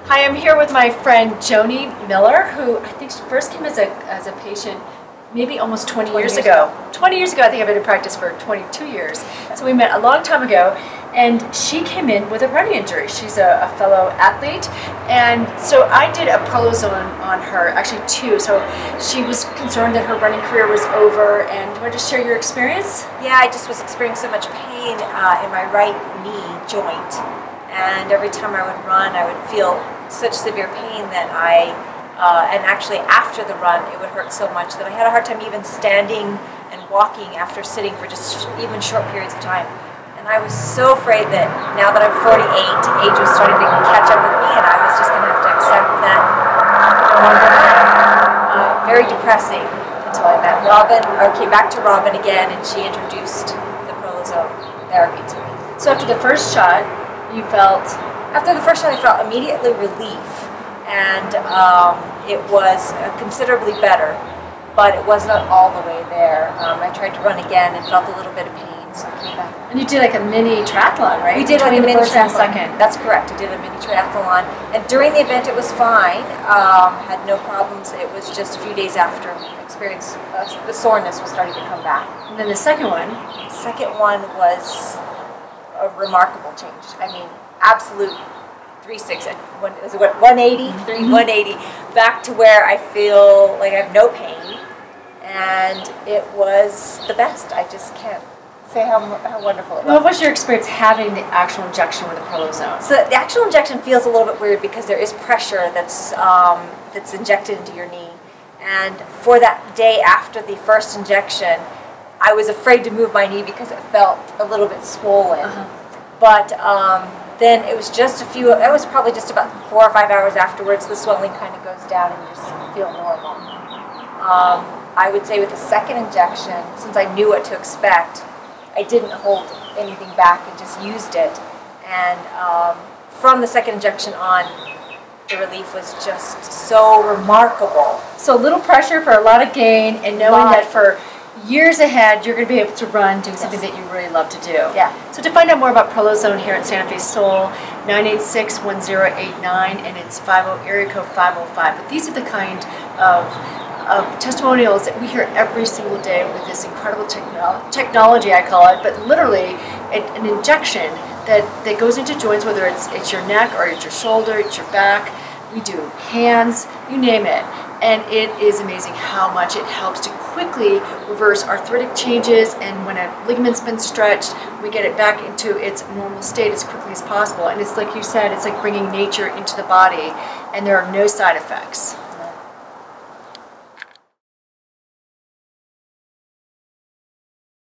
Hi, I'm here with my friend Joni Miller, who I think she first came as a patient maybe almost 20 years ago. 20 years ago, I think I've been in practice for 22 years. So we met a long time ago, and she came in with a running injury. She's a fellow athlete, and so I did a Prolozone on her, actually two. So she was concerned that her running career was over, and do you want to just share your experience? Yeah, I just was experiencing so much pain in my right knee joint, and every time I would run, I would feel such severe pain that and actually after the run, it would hurt so much that I had a hard time even standing and walking after sitting for just even short periods of time. And I was so afraid that now that I'm 48, age was starting to catch up with me, and I was just going to have to accept that I could no longer run. Very depressing until I met Robyn, or came back to Robyn again, and she introduced the Prolozone Therapy to me. So after the first shot, you felt? After the first shot, I felt immediately relief, and it was considerably better, but it was not all the way there. I tried to run again and felt a little bit of pain, so I came back. And you did like a mini triathlon, right? We did like a mini triathlon. Second. That's correct. I did a mini triathlon, and during the event it was fine. Had no problems. It was just a few days after I experienced the soreness was starting to come back. And then the second one? The second one was a remarkable change. I mean, absolute 360, 180, 180, back to where I feel like I have no pain, and it was the best. I just can't say how wonderful it was. What was your experience having the actual injection with the Prolozone? So the actual injection feels a little bit weird because there is pressure that's injected into your knee, and for that day after the first injection, I was afraid to move my knee because it felt a little bit swollen. But then it was just it was probably just about 4 or 5 hours afterwards, the swelling kind of goes down and you just feel normal. I would say with the second injection, since I knew what to expect, I didn't hold anything back and just used it. And from the second injection on, the relief was just so remarkable. So a little pressure for a lot of gain, and knowing that for years ahead, you're going to be able to run doing something that you really love to do. Yeah. So to find out more about Prolozone here at Santa Fe Soul, 986-1089, and it's area code 505. But these are the kind of testimonials that we hear every single day with this incredible technology, I call it, but literally an injection that goes into joints, whether it's your neck or it's your shoulder, it's your back. We do hands, you name it. And it is amazing how much it helps to quickly reverse arthritic changes, and when a ligament's been stretched, we get it back into its normal state as quickly as possible. And it's like you said, it's like bringing nature into the body, and there are no side effects.